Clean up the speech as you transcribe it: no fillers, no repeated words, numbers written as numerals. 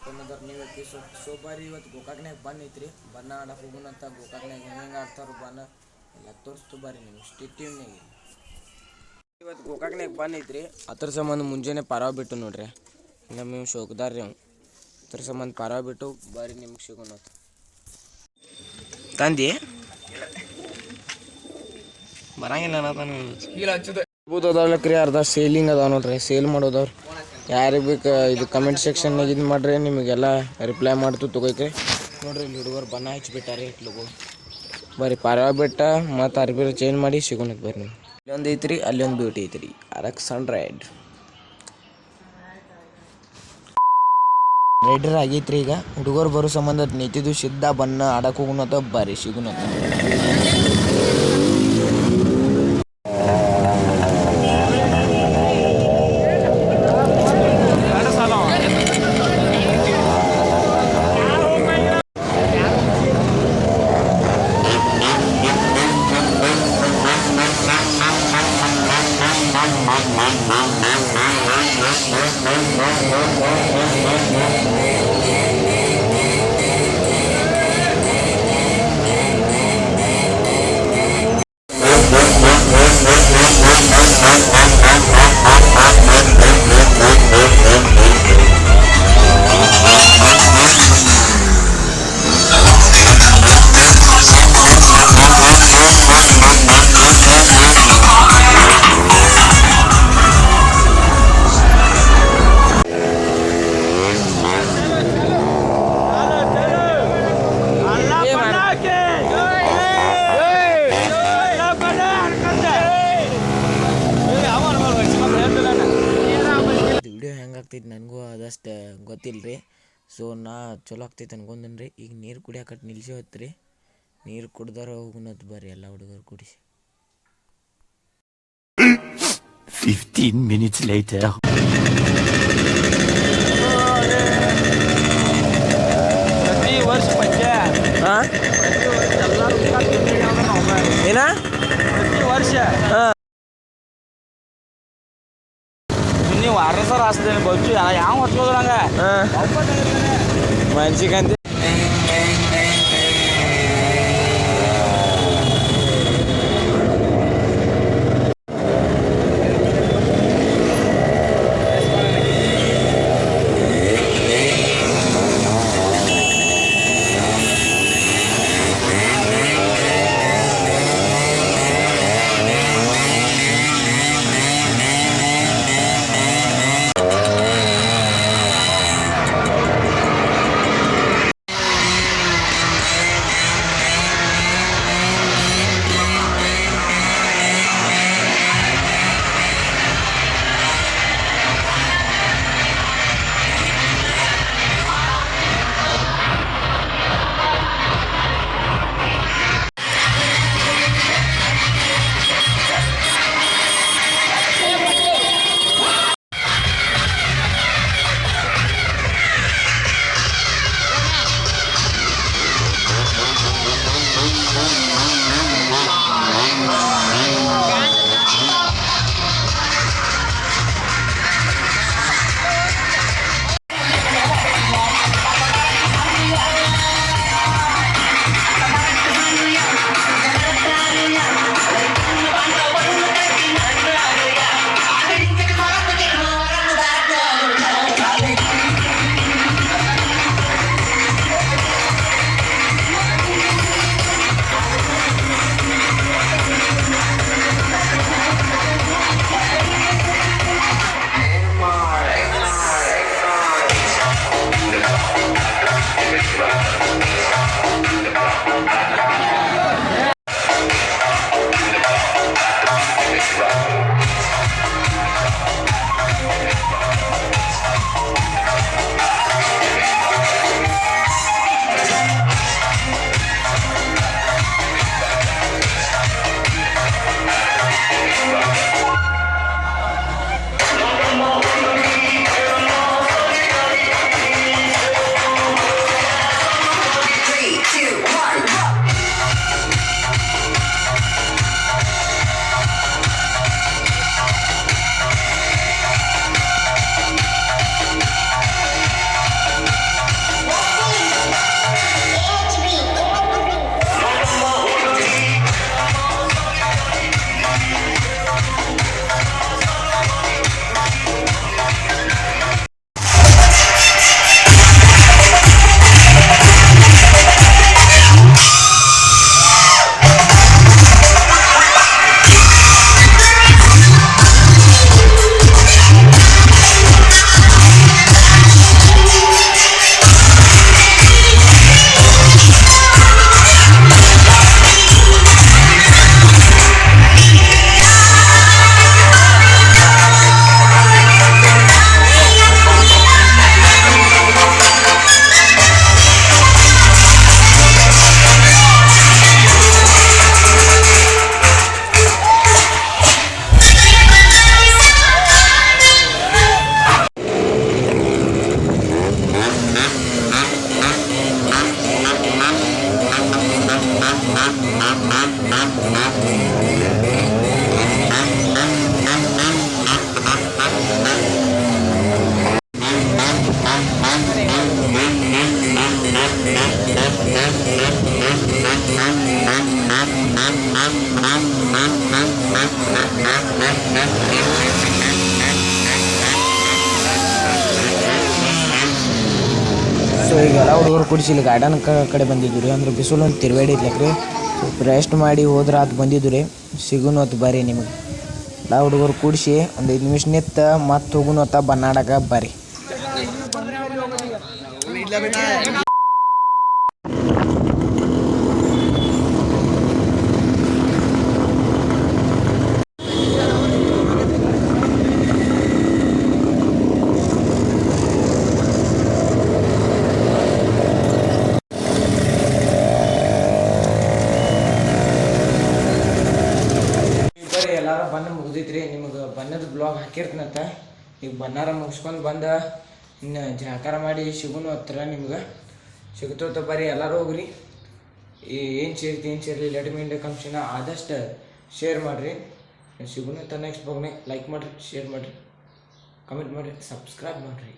ಅನ್ನೋದವ್ರು ನೀವು ಹೇಳ್ತಿ ಸೊ ಬಾರಿ ಇವತ್ತು ಗೋಕಾಕ್ನಾಗ ಬನ್ ಐತ್ರಿ. ಬನ್ನ ಆಡಕ್ಕೆ ಹೋಗೋಣಂತ ಗೋಕಾಕ್ನಾಗ ಹೆಂಗೆ ಆಡ್ತಾರೋ ಬನ್ನ ಎಲ್ಲ ತೋರಿಸ್ತು ಬಾರಿ ನೀವು ಸ್ಟೇಟಿವ್ನಾಗ. ಇವತ್ತು ಗೋಕಾಕ್ನಾಗ ಬನ್ ಐತ್ರಿ. ಅದ್ರ ಸಂಬಂಧ ಮುಂಜಾನೆ ಪರಾವ್ ಬಿಟ್ಟು ನೋಡ್ರಿ, ನಮ್ಮ ಶೋಕದಾರ ರೀ ಅವು. ಅದ್ರ ಸಂಬಂಧ ಪರಾವ್ ಬಿಟ್ಟು ಬಾರಿ ನಿಮ್ಗೆ ಸಿಗೋಣ ತಂದಿ ಬರಂಗಿಲ್ಲ ಅದಾವಲ್ರಿ. ಅರ್ಧ ಸೇಲಿಂಗ್ ಅದಾವ ನೋಡ್ರಿ, ಸೇಲ್ ಮಾಡೋದವ್ರು ಯಾರಿಗೆ ಬೇಕು ಇದು ಕಮೆಂಟ್ ಸೆಕ್ಷನ್ನಾಗ ಇದು ಮಾಡ್ರಿ, ನಿಮಗೆಲ್ಲ ರಿಪ್ಲೈ ಮಾಡ್ತು ತೊಗೋಯ್ರಿ. ನೋಡ್ರಿ ಇಲ್ಲಿ ಹುಡುಗರು ಬಣ್ಣ ಹಚ್ಚಿಬಿಟ್ಟಾರೆ ಇಟ್ಲಗು ಬರ್ರಿ ಪಾರವ ಬಿಟ್ಟ ಮತ್ತು ಅರ್ಬಿ ಚೇಂಜ್ ಮಾಡಿ ಸಿಗೋಣಕ್ಕೆ ಬರ್ರಿ. ನೀವು ಇಲ್ಲೊಂದು ಐತ್ರಿ, ಅಲ್ಲೊಂದು ಬ್ಯೂಟಿ ಐತ್ರಿ. RX100 ರೈಡರ್ ಆಗೈತ್ರಿ. ಈಗ ಹುಡುಗರು ಬರೋ ಸಂಬಂಧ ನಿಂತಿದ್ದು ಸಿದ್ಧ ಬಣ್ಣ ಆಡಕ್ಕೆ ಹೋಗೋಣ ಬರ್ರಿ ಸಿಗೋಣ. ನನಗೂ ಅದಷ್ಟು ಗೊತ್ತಿಲ್ಲ ರೀ. ಸೊ ನಾ ಚಲೋ ಆಗ್ತೈತೆ ಅನ್ಕೊಂಡೇನಿ ರೀ. ಈಗ ನೀರು ಕುಡಿಯಾಕಟ್ಟು ನಿಲ್ಸಿ ಹೊತ್ತು ರೀ, ನೀರು ಕುಡ್ದಾರ ಹೋಗುನತ್ ಬರ್ರಿ ಎಲ್ಲ ಹುಡುಗರು ಕುಡಿಸಿ. 15 minutes later. ಪ್ರತಿ ವರ್ಷ ಪಂಚ ಏನ ಪ್ರತಿ ವರ್ಷ ನೀವು ಅರಸರ ಆಸ್ತಿದ್ದೇನೆ ಬಜ್ಜು ಯಾವ ಹೊತ್ಕೋದ್ರಂಗ ಮನ್ಸಿಗಂತ ಸೊ ಈಗ ಎಲ್ಲ ಹುಡುಗರು ಕುಡಿಸಿ ಇಲ್ಲಿ ಗಾರ್ಡನ್ ಕಡೆ ಬಂದಿದ್ದು ರೀ ಅಂದ್ರೆ ಬಿಸಿಲು ಒಂದು ತಿರುವಾಡಿ ಇದ್ಲಕ್ರಿ ಸ್ವಲ್ಪ ರೆಸ್ಟ್ ಮಾಡಿ ಹೋದ್ರೆ ಅದು ಬಂದಿದ್ದು ರೀ ಸಿಗುನು ಹೊತ್ತು ಬರ್ರಿ ನಿಮಗೆ ಎಲ್ಲ ಹುಡುಗರು ಕೂಡಿಸಿ ಒಂದು 5 ನಿಮಿಷ ನಿತ್ತ ಮತ್ತೆ ಹೋಗುನು ಹೊತ್ತ ಬನ್ನಾಡಕ ಬರ್ರಿ. ಬರ್ರಿ ಎಲ್ಲಾರು ಬಣ್ಣ ಮುಗ್ದೈತ್ರಿ ನಿಮಗೆ ಬಣ್ಣದ ಬ್ಲಾಗ್ ಹಾಕಿರ್ತೀನಂತ ಈಗ ಬಣ್ಣಾರ ಮುಗಿಸ್ಕೊಂಡು ಬಂದ ಇನ್ನು ಜಾಕಾರ ಮಾಡಿ ಸಿಗುನು ಹತ್ರ ನಿಮ್ಗೆ ಸಿಗ್ತೋತ ಬರ್ರಿ ಎಲ್ಲರೂ ಹೋಗ್ರಿ ಏನು ಸೇರ್ಲಿ ಲೆಟ್ ಮೀಂಡ ಕಮ್ಸಿನ ಆದಷ್ಟು ಶೇರ್ ಮಾಡಿರಿ ಸಿಗುನು ನೆಕ್ಸ್ಟ್ ಬ್ಲಾಗ್ನಾಗ ಲೈಕ್ ಮಾಡಿರಿ ಶೇರ್ ಮಾಡಿರಿ ಕಮೆಂಟ್ ಮಾಡಿರಿ ಸಬ್ಸ್ಕ್ರೈಬ್ ಮಾಡಿರಿ.